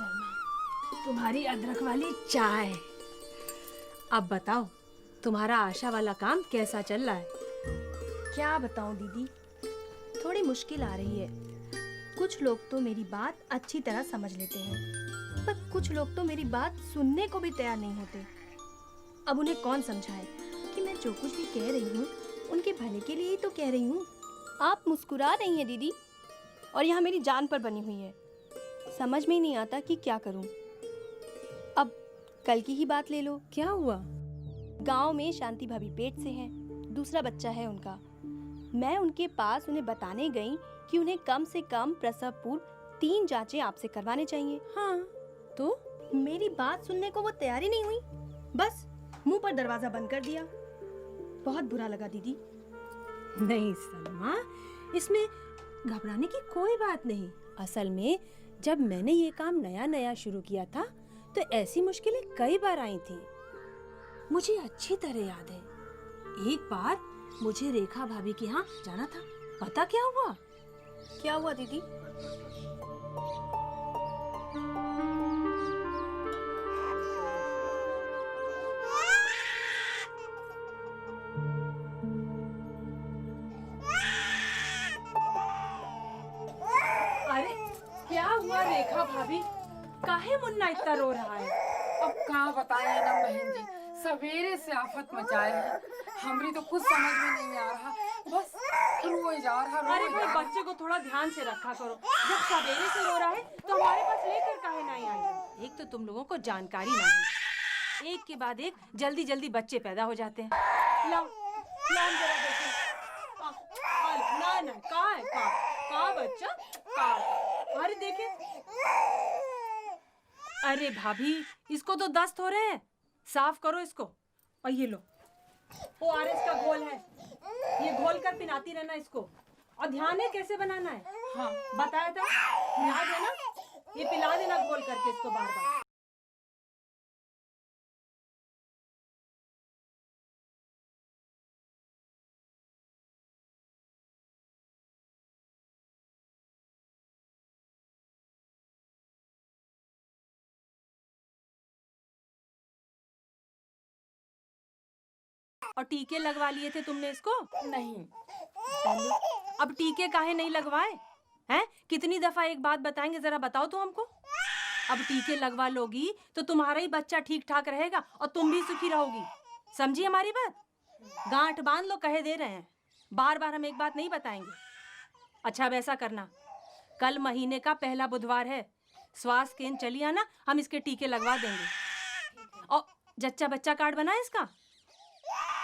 सलमा, तुम्हारी अदरक वाली चाय। अब बताओ, तुम्हारा आशा वाला काम कैसा चल रहा है? क्या बताऊं दीदी, थोड़ी मुश्किल आ रही है। कुछ लोग तो मेरी बात अच्छी तरह समझ लेते हैं, पर कुछ लोग तो मेरी बात सुनने को भी तैयार नहीं होते। अब उन्हें कौन समझाए कि मैं जो कुछ भी कह रही हूँ उनके भले के लिए ही तो कह रही हूँ। आप मुस्कुरा रही हैं दीदी, और यहाँ मेरी जान पर बनी हुई है। समझ में ही नहीं आता कि क्या करूँ। अब कल की ही बात ले लो। क्या हुआ? गांव में शांति भाभी पेट से हैं, दूसरा बच्चा है उनका। मैं उनके पास उन्हें बताने गई कि उन्हें कम से कम प्रसव पूर्व 3 जांचें आपसे करवाने चाहिए। हाँ, तो मेरी बात सुनने को वो तैयार ही नहीं हुई, बस मुंह पर दरवाजा बंद कर दिया। बहुत बुरा लगा दीदी। नहीं सलमा, इसमें घबराने की कोई बात नहीं। असल में जब मैंने ये काम नया नया शुरू किया था तो ऐसी मुश्किलें कई बार आई थी। मुझे अच्छी तरह याद है, एक बार मुझे रेखा भाभी के यहाँ जाना था। पता क्या हुआ? क्या हुआ दीदी? अरे क्या हुआ रेखा भाभी? काहे मुन्ना इतना रो रहा है? अब कहाँ बताएं ना बहन जी, सवेरे से आफत मचाए है। हमरी तो कुछ समझ में नहीं आ रहा, बस रोए जा रहा। अरे भाई, बच्चे को थोड़ा ध्यान से रखा करो। जब सवेरे से रो रहा है तो हमारे पास लेकर काहे नहीं आई? एक तो तुम लोगों को जानकारी नहीं, एक के बाद एक जल्दी जल्दी बच्चे पैदा हो जाते हैं। लाओ लाओ जरा देखो। ना ना, कहाँ है? कहाँ बच्चा? कहाँ? अरे देखे। अरे भाभी, इसको तो दस्त हो रहे हैं, साफ करो इसको। और ये लो, ORS का घोल है, ये घोल कर पिलाती रहना इसको। और ध्यान है कैसे बनाना है? हाँ बताया था, याद है ना? ये पिला देना घोल करके इसको बार बार। और टीके लगवा लिए थे तुमने इसको? नहीं। अब टीके काहे नहीं लगवाए हैं? कितनी दफा एक बात बताएंगे, जरा बताओ तो हमको। अब टीके लगवा लोगी तो तुम्हारा ही बच्चा ठीक ठाक रहेगा और तुम भी सुखी रहोगी। समझी हमारी बात? गांठ बांध लो, कहे दे रहे हैं। बार बार हम एक बात नहीं बताएंगे। अच्छा अब ऐसा करना, कल महीने का पहला बुधवार है, स्वास्थ्य केंद्र चली आना, हम इसके टीके लगवा देंगे। और जच्चा बच्चा कार्ड बना है इसका?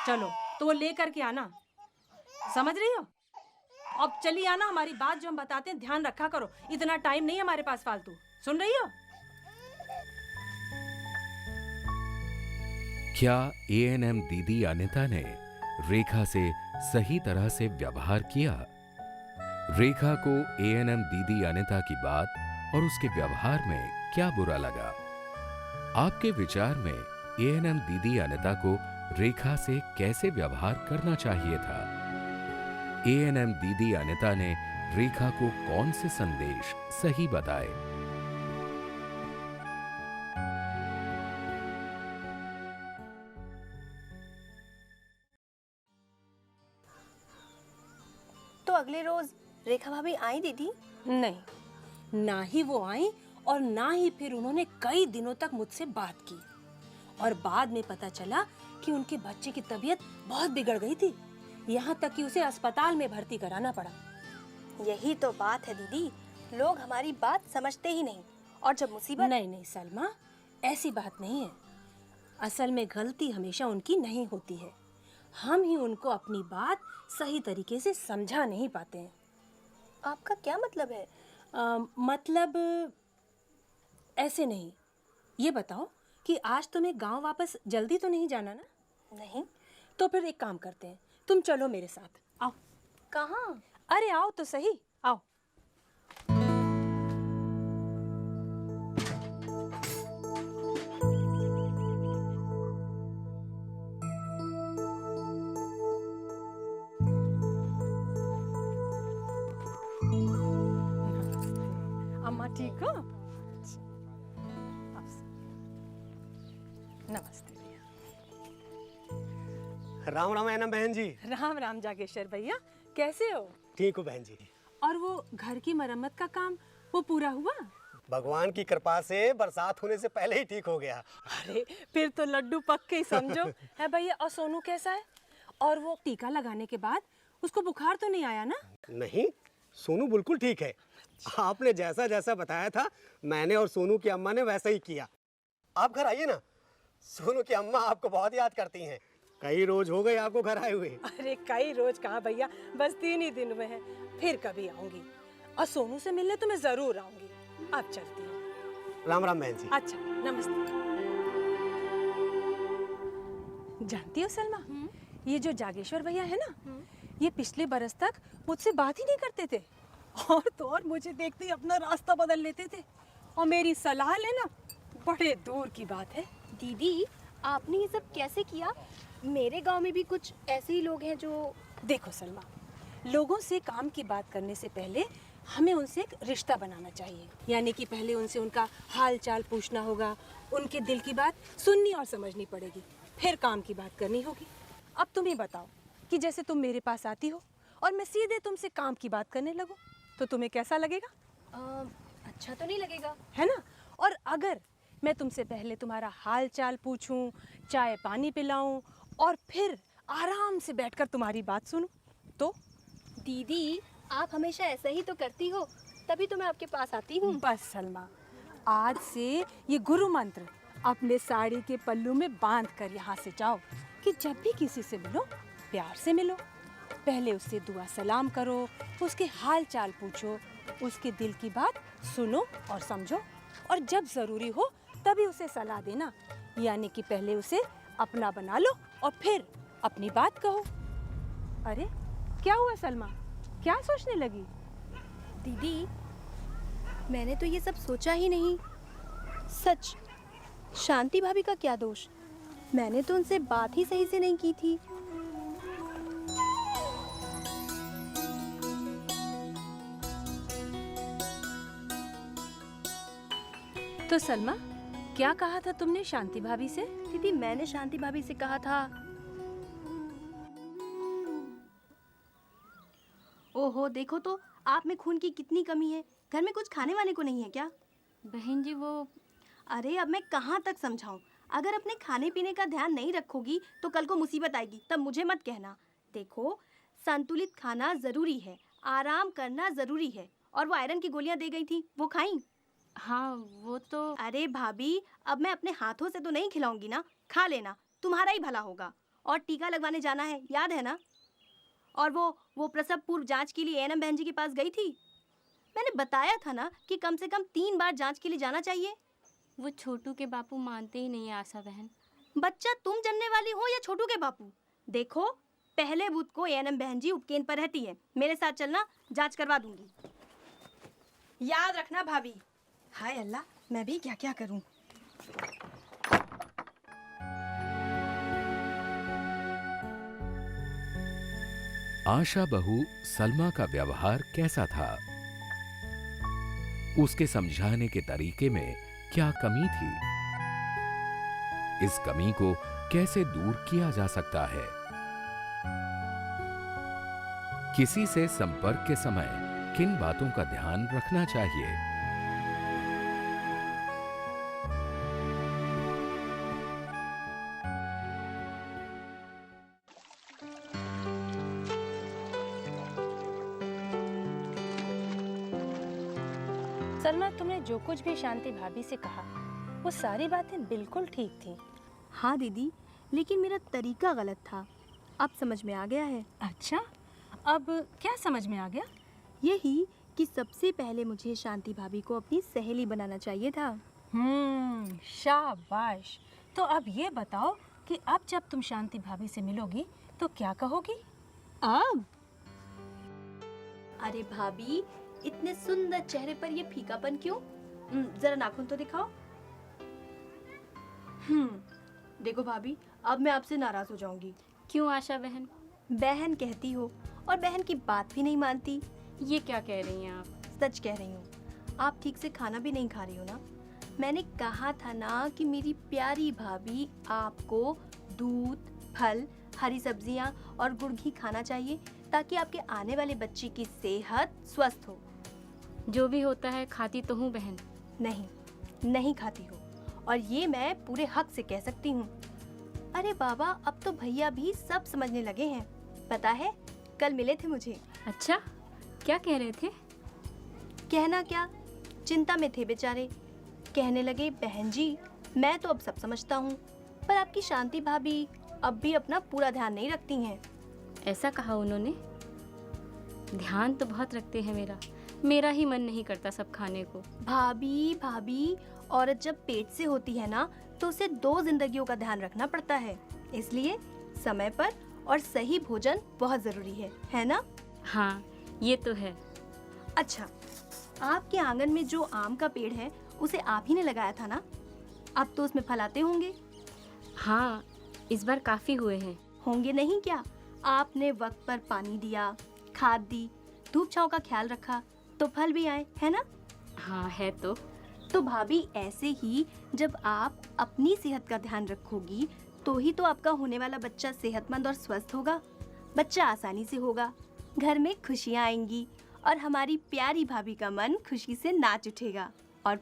चलो तो वो ले करके आना, समझ रही हो? अब चली आना, हमारी बात जो हम बताते हैं ध्यान रखा करो। इतना टाइम नहीं हमारे पास फालतू, सुन रही हो? क्या ANM दीदी अनिता ने रेखा से सही तरह से व्यवहार किया? रेखा को ANM दीदी अनिता की बात और उसके व्यवहार में क्या बुरा लगा? आपके विचार में ANM दीदी अनिता को रेखा से कैसे व्यवहार करना चाहिए था? ANM दीदी अनिता ने रेखा को कौन से संदेश सही बताए? तो अगले रोज रेखा भाभी आई दीदी? नहीं, ना ही वो आई और ना ही फिर उन्होंने कई दिनों तक मुझसे बात की। और बाद में पता चला कि उनके बच्चे की तबीयत बहुत बिगड़ गई थी, यहाँ तक कि उसे अस्पताल में भर्ती कराना पड़ा। यही तो बात है दीदी, लोग हमारी बात समझते ही नहीं, और जब मुसीबत। नहीं नहीं सलमा, ऐसी बात नहीं है। असल में गलती हमेशा उनकी नहीं होती है, हम ही उनको अपनी बात सही तरीके से समझा नहीं पाते हैं। आपका क्या मतलब है? मतलब ऐसे नहीं। ये बताओ कि आज तुम्हें गांव वापस जल्दी तो नहीं जाना ना? नहीं। तो फिर एक काम करते हैं, तुम चलो मेरे साथ। आओ। कहाँ? अरे आओ तो सही, आओ। अम्मा ठीक हो? राम राम है ना बहन जी। राम राम जागेश्वर भैया, कैसे हो? ठीक हूँ बहन जी। और वो घर की मरम्मत का काम वो पूरा हुआ? भगवान की कृपा से बरसात होने से पहले ही ठीक हो गया। अरे फिर तो लड्डू पक्के ही समझो। है भैया, और सोनू कैसा है? और वो टीका लगाने के बाद उसको बुखार तो नहीं आया ना? नहीं, सोनू बिल्कुल ठीक है। आपने जैसा जैसा बताया था मैंने और सोनू की अम्मा ने वैसा ही किया। आप घर आइए ना, सोनू की अम्मा आपको बहुत याद करती हैं। कई रोज हो गए आपको घर आए हुए। अरे कई रोज कहाँ भैया, बस 3 ही दिन हुए हैं। फिर कभी आऊंगी और सोनू से मिलने तो मैं जरूर आऊंगी। अब चलती हूँ। राम राम बहन जी। अच्छा, नमस्ते। जानती हो सलमा, ये जो जागेश्वर भैया है ना, ये पिछले बरस तक मुझसे बात ही नहीं करते थे और तो और मुझे देखते ही अपना रास्ता बदल लेते थे और मेरी सलाह लेना बड़े दूर की बात है। दीदी, आपने ये सब कैसे किया? मेरे गांव में भी कुछ ऐसे ही लोग हैं जो... देखो सलमा, लोगों से काम की बात करने से पहले हमें उनसे एक रिश्ता बनाना चाहिए। यानी कि पहले उनसे उनका हाल चाल पूछना होगा, उनके दिल की बात सुननी और समझनी पड़ेगी, फिर काम की बात करनी होगी। अब तुम ही बताओ कि जैसे तुम मेरे पास आती हो और मैं सीधे तुमसे काम की बात करने लगूं, तो तुम्हें कैसा लगेगा? अच्छा तो नहीं लगेगा, है ना? और अगर मैं तुमसे पहले तुम्हारा हाल चाल पूछूं, चाय पानी पिलाऊं और फिर आराम से बैठकर तुम्हारी बात सुनूं, तो? दीदी आप हमेशा ऐसा ही तो करती हो, तभी तो मैं आपके पास आती हूँ। बस सलमा, आज से ये गुरु मंत्र अपने साड़ी के पल्लू में बांध कर यहाँ से जाओ कि जब भी किसी से मिलो प्यार से मिलो। पहले उससे दुआ सलाम करो, उसके हाल चाल पूछो, उसके दिल की बात सुनो और समझो, और जब ज़रूरी हो तभी उसे सलाह देना। यानी कि पहले उसे अपना बना लो और फिर अपनी बात कहो। अरे क्या हुआ सलमा, क्या सोचने लगी? दीदी, मैंने तो ये सब सोचा ही नहीं। सच, शांति भाभी का क्या दोष? मैंने तो उनसे बात ही सही से नहीं की थी। तो सलमा, क्या कहा था तुमने शांति भाभी से? दीदी, मैंने शांति भाभी से कहा था... ओहो, देखो तो आप में खून की कितनी कमी है। घर में कुछ खाने वाने को नहीं है क्या? बहन जी वो... अरे अब मैं कहाँ तक समझाऊं? अगर अपने खाने पीने का ध्यान नहीं रखोगी तो कल को मुसीबत आएगी, तब मुझे मत कहना। देखो, संतुलित खाना जरूरी है, आराम करना जरूरी है। और वो आयरन की गोलियां दे गई थी, वो खाई? हाँ वो तो... अरे भाभी, अब मैं अपने हाथों से तो नहीं खिलाऊंगी ना, खा लेना, तुम्हारा ही भला होगा। और टीका लगवाने जाना है, याद है ना? और वो प्रसव पूर्व जांच के लिए एएनएम बहन जी के पास गई थी। मैंने बताया था ना कि कम से कम 3 बार जांच के लिए जाना चाहिए। वो छोटू के बापू मानते ही नहीं आशा बहन। बच्चा तुम जनने वाली हो या छोटू के बापू? देखो, पहले बुध को एएनएम बहन जी उपकेंद्र पर रहती है। मेरे साथ चलना, जांच करवा दूंगी। याद रखना भाभी। हाय अल्लाह, मैं भी क्या क्या करूं। आशा बहू सलमा का व्यवहार कैसा था? उसके समझाने के तरीके में क्या कमी थी? इस कमी को कैसे दूर किया जा सकता है? किसी से संपर्क के समय किन बातों का ध्यान रखना चाहिए? सलमा, तुमने जो कुछ भी शांति भाभी से कहा वो सारी बातें बिल्कुल ठीक थी। हाँ दीदी, लेकिन मेरा तरीका गलत था। अब समझ में आ गया है। अच्छा, अब क्या समझ में आ गया? यही कि सबसे पहले मुझे शांति भाभी को अपनी सहेली बनाना चाहिए था। शाबाश। तो अब ये बताओ कि अब जब तुम शांति भाभी से मिलोगी तो क्या कहोगी? अब? अरे भाभी, इतने सुंदर चेहरे पर ये फीकापन क्यों? जरा नाखून तो दिखाओ। देखो भाभी, अब मैं आपसे नाराज हो जाऊंगी। क्यों आशा बहन? बहन कहती हो और बहन की बात भी नहीं मानती। ये क्या कह रही हैं आप? सच कह रही हूँ। आप ठीक से खाना भी नहीं खा रही हो ना। मैंने कहा था ना कि मेरी प्यारी भाभी आपको दूध, फल, हरी सब्जियां और गुड़ घी खाना चाहिए ताकि आपके आने वाले बच्चे की सेहत स्वस्थ हो। जो भी होता है खाती तो हूँ बहन। नहीं खाती हो, और ये मैं पूरे हक से कह सकती हूँ। अरे बाबा, अब तो भैया भी सब समझने लगे हैं। पता है, कल मिले थे मुझे। अच्छा, क्या कह रहे थे? कहना क्या, चिंता में थे बेचारे। कहने लगे, बहन जी मैं तो अब सब समझता हूँ, पर आपकी शांति भाभी अब भी अपना पूरा ध्यान नहीं रखती हैं। ऐसा कहा उन्होंने? ध्यान तो बहुत रखते हैं मेरा ही मन नहीं करता सब खाने को। भाभी, औरत जब पेट से होती है ना तो उसे 2 जिंदगियों का ध्यान रखना पड़ता है। इसलिए समय पर और सही भोजन बहुत जरूरी है ना? हाँ, ये तो है। अच्छा, आपके आंगन में जो आम का पेड़ है उसे आप ही ने लगाया था ना? अब तो उसमें फल आते होंगे। हाँ, इस बार काफी हुए हैं। होंगे नहीं क्या? आपने वक्त पर पानी दिया, खाद दी, धूप छांव का ख्याल रखा, तो फल भी आए, है ना? हाँ है तो भाभी, ऐसे ही जब आप अपनी सेहत का ध्यान रखोगी तो ही तो आपका होने वाला बच्चा सेहतमंद और स्वस्थ होगा। बच्चा आसानी से होगा, घर में खुशियाँ आएंगी और हमारी प्यारी भाभी का मन खुशी से नाच उठेगा, और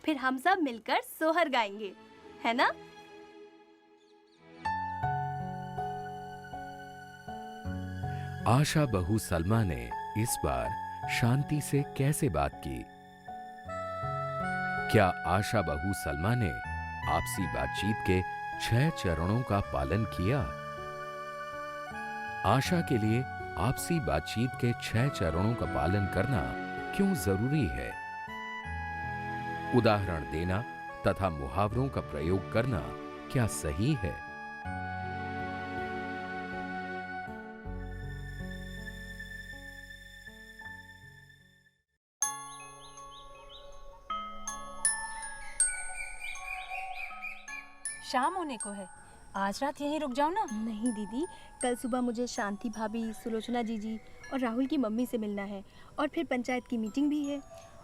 फिर हम सब मिलकर सोहर गाएंगे, है ना? आशा बहू सलमा ने इस बार शांति से कैसे बात की? क्या आशा बहू सलमा ने आपसी बातचीत के 6 चरणों का पालन किया? आशा के लिए आपसी बातचीत के 6 चरणों का पालन करना क्यों जरूरी है? उदाहरण देना तथा मुहावरों का प्रयोग करना क्या सही है? शाम होने को है, आज रात यहीं रुक जाओ ना। नहीं दीदी, कल सुबह मुझे शांति भाभी, सुलोचना जीजी और राहुल की मम्मी से मिलना है, और फिर पंचायत की मीटिंग भी है।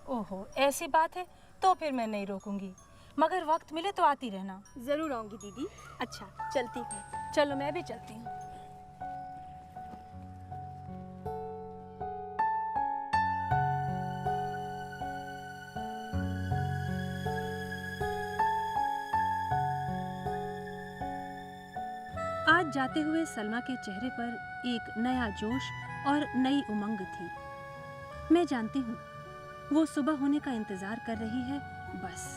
ओहो, ऐसी बात है तो फिर मैं नहीं रोकूंगी, मगर वक्त मिले तो आती रहना। जरूर आऊंगी दीदी। अच्छा, चलती हूँ। चलो मैं भी चलती हूँ। आज जाते हुए सलमा के चेहरे पर एक नया जोश और नई उमंग थी। मैं जानती हूँ वो सुबह होने का इंतजार कर रही है। बस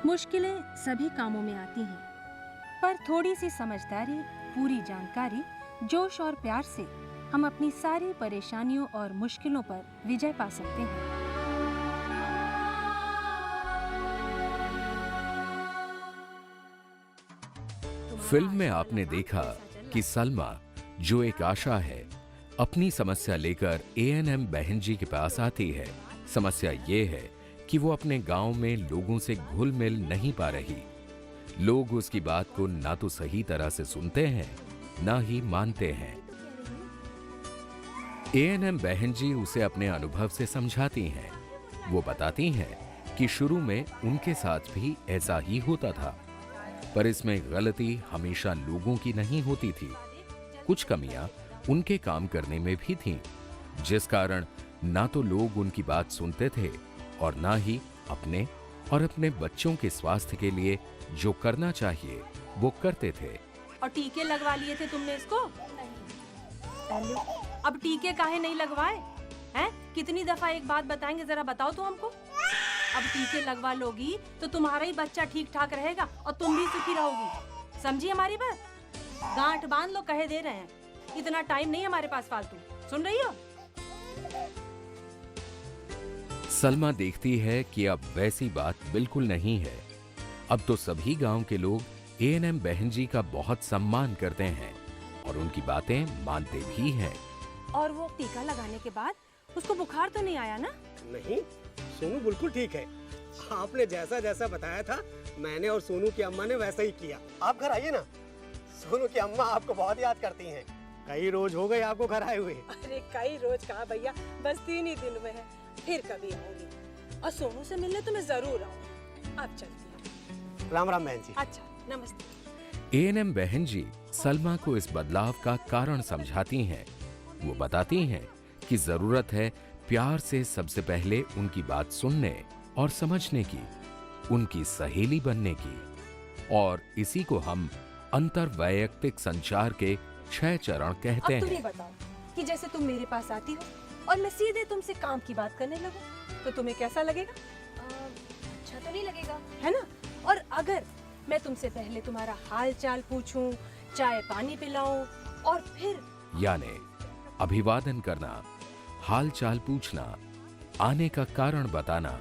मुश्किलें सभी कामों में आती हैं, पर थोड़ी सी समझदारी, पूरी जानकारी, जोश और प्यार से हम अपनी सारी परेशानियों और मुश्किलों पर विजय पा सकते हैं। फिल्म में आपने देखा कि सलमा, जो एक आशा है, अपनी समस्या लेकर एएनएम बहन जी के पास आती है। समस्या ये है कि वो अपने गांव में लोगों से घुल मिल नहीं पा रही। लोग उसकी बात को ना तो सही तरह से सुनते हैं, ना ही मानते हैं। एएनएम बहन जी उसे अपने अनुभव से समझाती हैं। वो बताती हैं कि शुरू में उनके साथ भी ऐसा ही होता था, पर इसमें गलती हमेशा लोगों की नहीं होती थी। कुछ कमियां उनके काम करने में भी थीं, जिस कारण ना तो लोग उनकी बात सुनते थे और ना ही अपने और अपने बच्चों के स्वास्थ्य के लिए जो करना चाहिए वो करते थे। और टीके लगवा लिए थे तुमने इसको? अब टीके काहे नहीं लगवाए हैं? कितनी दफा एक बात बताएंगे, जरा बताओ तो हमको। अब टीके लगवा लोगी तो तुम्हारा ही बच्चा ठीक ठाक रहेगा और तुम भी सुखी रहोगी। समझी हमारी बात? गांठ बांध लो, कहे दे रहे हैं। इतना टाइम नहीं हमारे पास फालतू। सुन रही हो? सलमा देखती है कि अब वैसी बात बिल्कुल नहीं है। अब तो सभी गांव के लोग एएनएम बहन जी का बहुत सम्मान करते हैं और उनकी बातें मानते भी हैं। और वो टीका लगाने के बाद उसको बुखार तो नहीं आया ना? नहीं, सोनू बिल्कुल ठीक है। आपने जैसा जैसा बताया था, मैंने और सोनू की अम्मा ने वैसा ही किया। आप घर आइए ना, सोनू की अम्मा आपको बहुत याद करती हैं। कई रोज हो गए आपको घर आए हुए। अरे कई रोज कहा भैया, बस 3 ही दिन हुए हैं। फिर कभी आऊंगी, और सोनू से मिलने तो मैं जरूर आऊंगी। अब चलती हूँ। राम राम बहन जी। अच्छा, नमस्ते। एएनएम बहन जी सलमा को इस बदलाव का कारण समझाती हैं। वो बताती हैं कि जरूरत है प्यार से सबसे पहले उनकी बात सुनने और समझने की, उनकी सहेली बनने की, और इसी को हम अंतर्वैयक्तिक संचार के 6 चरण कहते अब तुम हैं। ये बताओ कि जैसे तुम मेरे पास आती हो और मैं सीधे तुमसे काम की बात करने लगूं, तो तुम्हें कैसा लगेगा? अच्छा तो नहीं लगेगा। है ना? और अगर मैं तुमसे पहले तुम्हारा हाल चाल पूछूं, चाय पानी पिलाऊं और फिर यानी अभिवादन करना, हाल चाल पूछना, आने का कारण बताना,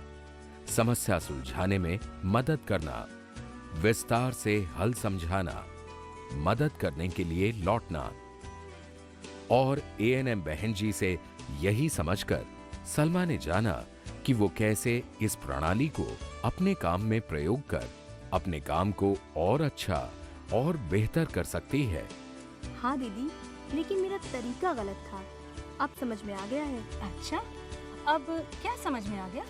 समस्या सुलझाने में मदद करना, विस्तार से हल समझाना, मदद करने के लिए लौटना, और एएनएम बहन जी से यही समझकर सलमा ने जाना कि वो कैसे इस प्रणाली को अपने काम में प्रयोग कर अपने काम को और अच्छा और बेहतर कर सकती है। हाँ दीदी, लेकिन मेरा तरीका गलत था। अब समझ में आ गया है। अच्छा, अब क्या समझ में आ गया?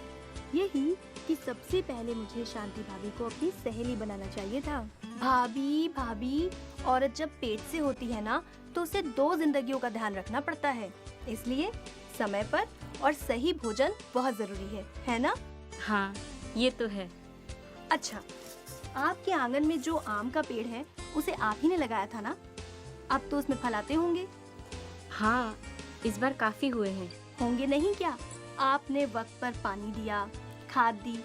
यही कि सबसे पहले मुझे शांति भाभी को अपनी सहेली बनाना चाहिए था। भाभी भाभी, औरत जब पेट से होती है ना, तो उसे 2 जिंदगियों का ध्यान रखना पड़ता है। इसलिए समय पर और सही भोजन बहुत जरूरी है ना? हाँ, ये तो है। अच्छा, आपके आंगन में जो आम का पेड़ है, उसे आप ही ने लगाया था ना? अब तो उसमें फल आते होंगे। हाँ, इस बार काफी हुए हैं। होंगे नहीं क्या? आपने वक्त पर पानी दिया, खाद दी,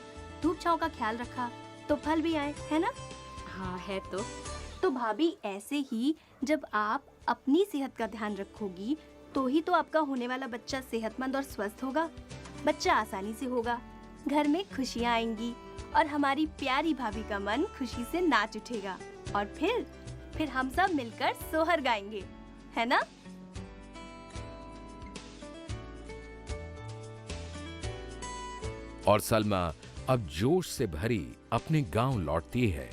धूप छांव का ख्याल रखा, तो फल भी आए, है ना? हाँ, है तो भाभी, ऐसे ही जब आप अपनी सेहत का ध्यान रखोगी, तो ही तो आपका होने वाला बच्चा सेहतमंद और स्वस्थ होगा। बच्चा आसानी से होगा, घर में खुशियाँ आएंगी और हमारी प्यारी भाभी का मन खुशी से नाच उठेगा, और फिर हम सब मिलकर सोहर गाएंगे, है ना? और सलमा अब जोश से भरी अपने गांव लौटती है।